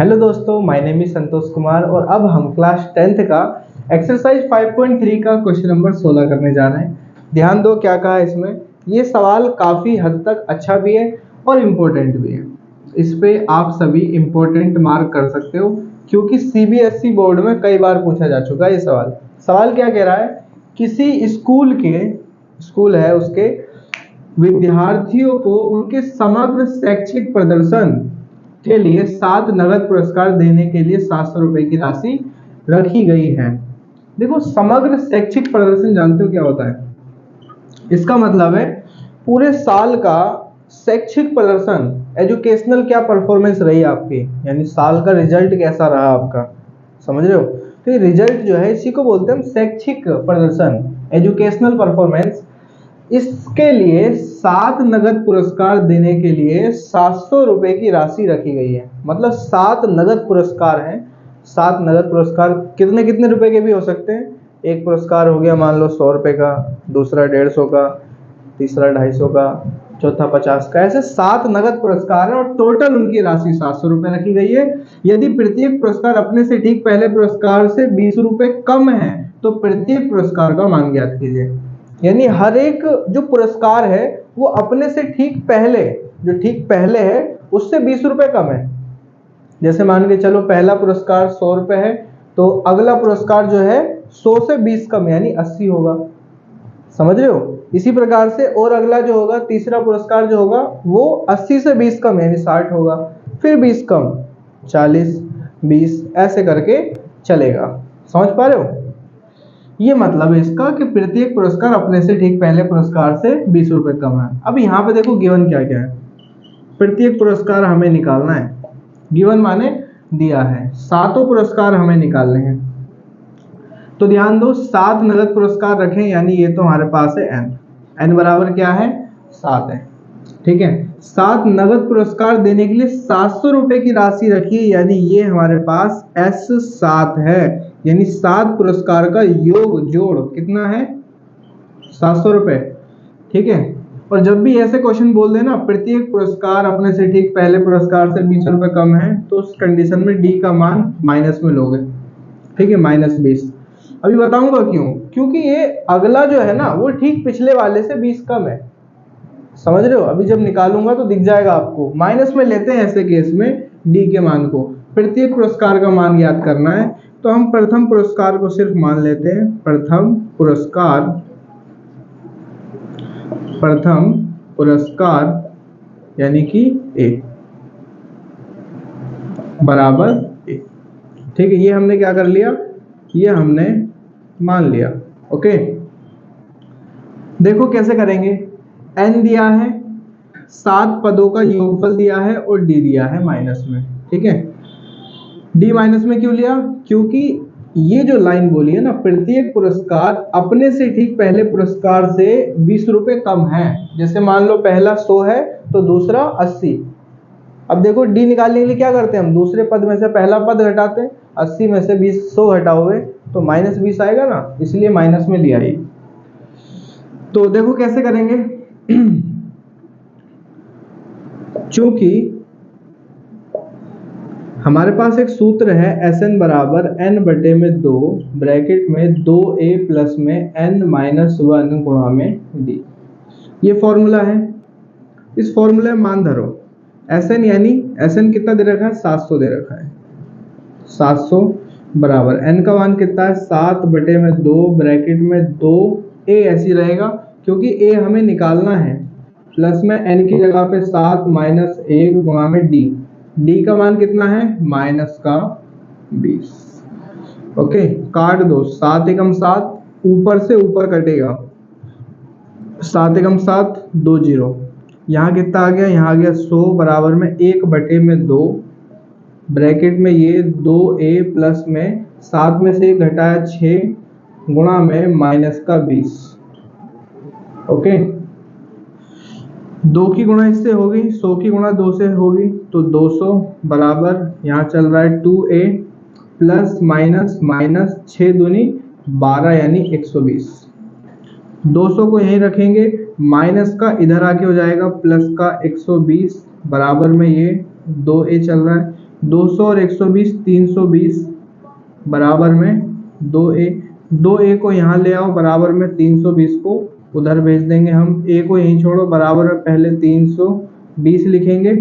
Hello दोस्तों, my name is Santosh Kumar और अब हम क्लास 10th का एक्सरसाइज 5.3 का क्वेश्चन नंबर 16 करने जा रहे हैं। ध्यान दो क्या कहा है इसमें। ये सवाल काफ़ी हद तक अच्छा भी है और इम्पोर्टेंट भी है। इस पे आप सभी इम्पोर्टेंट मार्क कर सकते हो क्योंकि सीबीएसई बोर्ड में कई बार पूछा जा चुका है ये सवाल। सवाल क्या कह रहा है, किसी स्कूल है उसके विद्यार्थियों को उनके समग्र शैक्षिक प्रदर्शन के लिए 7 नगद पुरस्कार देने के लिए 700 रुपए की राशि रखी गई है। देखो, समग्र शैक्षिक प्रदर्शन जानते हो क्या होता है? इसका मतलब है पूरे साल का शैक्षिक प्रदर्शन, एजुकेशनल क्या परफॉर्मेंस रही आपकी, यानी साल का रिजल्ट कैसा रहा आपका, समझ रहे हो? तो ये रिजल्ट जो है इसी को बोलते हैं हम शैक्षिक प्रदर्शन, एजुकेशनल परफॉर्मेंस। इसके लिए 7 नगद पुरस्कार देने के लिए 700 रुपए की राशि रखी गई है। मतलब 7 नगद पुरस्कार हैं। 7 नगद पुरस्कार कितने कितने रुपए के भी हो सकते हैं। एक पुरस्कार हो गया मान लो 100 रुपए का, दूसरा 150 का, तीसरा 250 का, चौथा 50 का, ऐसे 7 नगद पुरस्कार हैं और टोटल उनकी राशि 700 रुपए रखी गई है। यदि प्रत्येक पुरस्कार अपने से ठीक पहले पुरस्कार से 20 रुपए कम है तो प्रत्येक पुरस्कार का मान ज्ञात कीजिए। यानी हर एक जो पुरस्कार है वो अपने से ठीक पहले है उससे 20 रुपए कम है। जैसे मान के चलो पहला पुरस्कार 100 रुपए है तो अगला पुरस्कार जो है 100 से 20 कम यानी 80 होगा। समझ रहे हो? इसी प्रकार से और अगला जो होगा, तीसरा पुरस्कार जो होगा वो 80 से 20 कम यानी 60 होगा, फिर 20 कम 40, 20 ऐसे करके चलेगा। समझ पा रहे हो? ये मतलब है इसका कि प्रत्येक पुरस्कार अपने से ठीक पहले पुरस्कार से 20 रुपए कम है। अब यहाँ पे देखो गिवन क्या क्या है। प्रत्येक पुरस्कार हमें निकालना है। गिवन माने दिया है, 7 पुरस्कार हमें निकालने हैं। तो ध्यान दो, 7 नगद पुरस्कार रखें यानी ये तो हमारे पास है n बराबर क्या है 7 है। ठीक है, 7 नगद पुरस्कार देने के लिए 700 रुपए की राशि रखी यानी ये हमारे पास S7 है। यानी 7 पुरस्कार का योग जोड़ कितना है 700 रुपए। ठीक है, और जब भी ऐसे क्वेश्चन बोल देना प्रत्येक पुरस्कार अपने से ठीक पहले पुरस्कार से 20 रुपए कम है तो उस कंडीशन में डी का मान माइनस में लोगे। ठीक है, -20। अभी बताऊंगा क्यों। क्योंकि ये अगला जो है ना वो ठीक पिछले वाले से 20 कम है। समझ रहे हो? अभी जब निकालूंगा तो दिख जाएगा आपको। माइनस में लेते हैं ऐसे केस में डी के मान को। प्रत्येक पुरस्कार का मान याद करना है तो हम प्रथम पुरस्कार को सिर्फ मान लेते हैं। प्रथम पुरस्कार यानी कि ए बराबर ए। ठीक है, ये हमने क्या कर लिया, ये हमने मान लिया। ओके, देखो कैसे करेंगे। n दिया है, 7 पदों का योगफल दिया है और d दिया है माइनस में। ठीक है, d माइनस में क्यों लिया? क्योंकि ये जो लाइन बोली है ना, प्रत्येक पुरस्कार अपने से ठीक पहले पुरस्कार से 20 रुपए कम है। जैसे मान लो पहला 100 है तो दूसरा 80। अब देखो डी निकालने के लिए क्या करते हैं हम, दूसरे पद में से पहला पद घटाते हैं। 80 में से 100 घटाओगे तो -20 आएगा ना, इसलिए माइनस में लिया ये। तो देखो कैसे करेंगे। चूंकि हमारे पास एक सूत्र है Sn बराबर n/2 ब्रैकेट में 2a प्लस में n-1 गुणा में d। ये फॉर्मूला है। इस फॉर्मूले में मान धरो Sn यानी Sn कितना दे रखा है 700 दे रखा है। 700 बराबर n का मान कितना है 7/2 ब्रैकेट में 2a ऐसी रहेगा क्योंकि a हमें निकालना है, प्लस में n की जगह पे 7 - 1 गुणा में d का मान कितना है -20। ओके, काट दो, 7 एकम 7, ऊपर से ऊपर कटेगा, 7 एकम 7 2 0। यहाँ कितना आ गया, यहाँ आ गया 100 बराबर में 1/2 ब्रैकेट में ये 2a प्लस में 7 में से 1 घटाया 6 गुणा में -20। ओके, 2 की गुणा इससे होगी, 100 की गुणा 2 से होगी तो 200 बराबर यहाँ चल रहा है 2a प्लस माइनस 6 दूनी 12 यानी 120। 200 को यहीं रखेंगे, माइनस का इधर आके हो जाएगा प्लस का 120 बराबर में ये 2a चल रहा है, 200 और 120 320 बराबर में 2a। 2a को यहाँ ले आओ बराबर में 320 को उधर भेज देंगे हम। a को यहीं छोड़ो बराबर में पहले 320 लिखेंगे।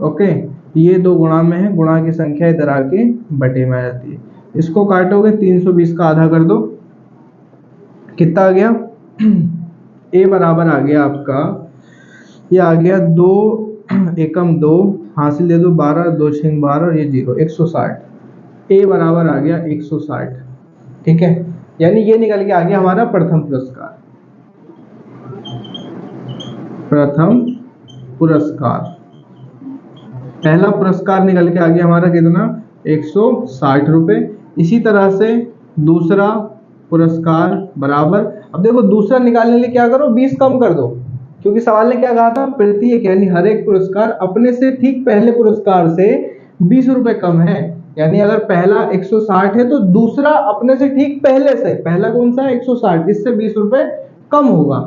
ओके, ये दो गुणा में है, गुणा की संख्या इधर आके बटे में आ जाती है। इसको काटोगे 320 का आधा कर दो, कितना आ गया a बराबर आ गया आपका, ये आ गया 2 एकम 2, हासिल दे दो 12, 2 6 12 और ये 0 160। a बराबर आ गया 160। ठीक है, यानी ये निकल के आ गया हमारा प्रथम पुरस्कार। प्रथम पुरस्कार, पहला पुरस्कार निकल के आ गया हमारा कितना 160 रुपए। इसी तरह से दूसरा पुरस्कार बराबर, अब देखो दूसरा निकालने के लिए क्या करो 20 कम कर दो, क्योंकि सवाल ने क्या कहा था प्रत्येक यानी हर एक पुरस्कार अपने से ठीक पहले पुरस्कार से 20 रुपए कम है। यानी अगर पहला 160 है तो दूसरा अपने से ठीक पहले से, पहला कौन सा है 160, इससे 20 रुपए कम होगा,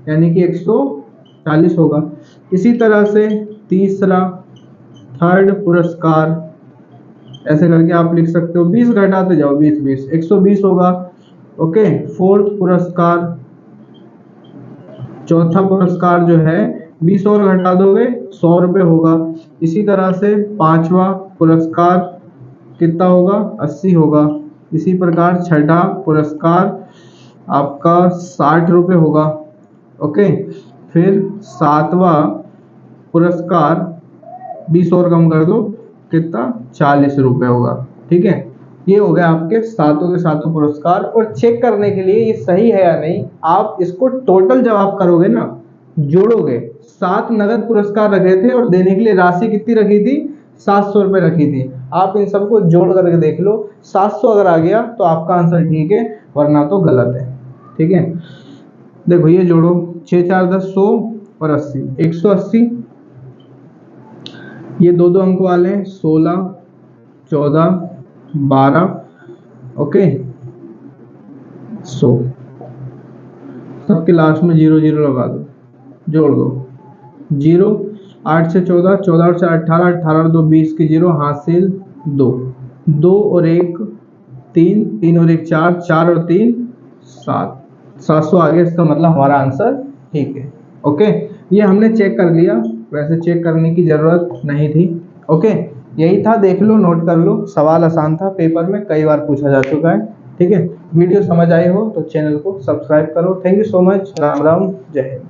यानी कि 140 होगा। इसी तरह से तीसरा थर्ड पुरस्कार, ऐसे करके आप लिख सकते हो, 20 घटाते जाओ 20 20 120 होगा। ओके, फोर्थ पुरस्कार, चौथा पुरस्कार जो है 20 और घटा दोगे 100 रुपए होगा। इसी तरह से पांचवा पुरस्कार कितना होगा 80 होगा। इसी प्रकार छठा पुरस्कार आपका 60 रुपए होगा। ओके, फिर सातवां पुरस्कार 20 और कम कर दो, कितना 40 रुपए होगा। ठीक है, ये हो गया आपके सातों के सातों पुरस्कार। और चेक करने के लिए ये सही है या नहीं, आप इसको टोटल जब आप करोगे ना, जोड़ोगे, 7 नगद पुरस्कार रखे थे और देने के लिए राशि कितनी रखी थी 700 रुपए रखी थी। आप इन सबको जोड़ करके देख लो, 700 अगर आ गया तो आपका आंसर ठीक है, वरना तो गलत है। ठीक है, देखो ये जोड़ो 6 4 10 100 और 80 180, ये दो अंक वाले हैं 16 14 12। ओके, 100 सबके लास्ट में 0 0 लगा दो, जोड़ दो 0। 8 से 14, 14 और 4 18, 18 और 2 20 की 0, हासिल 2, 2 और 1 3, 3 और 1 4, 4 और 3 7, 700 आ गया। इसका मतलब हमारा आंसर ठीक है। ओके, ये हमने चेक कर लिया, वैसे चेक करने की जरूरत नहीं थी। ओके, यही था, देख लो, नोट कर लो, सवाल आसान था, पेपर में कई बार पूछा जा चुका है। ठीक है, वीडियो समझ आए हो तो चैनल को सब्सक्राइब करो। Thank you so much, Ram Ram, जय हिंद।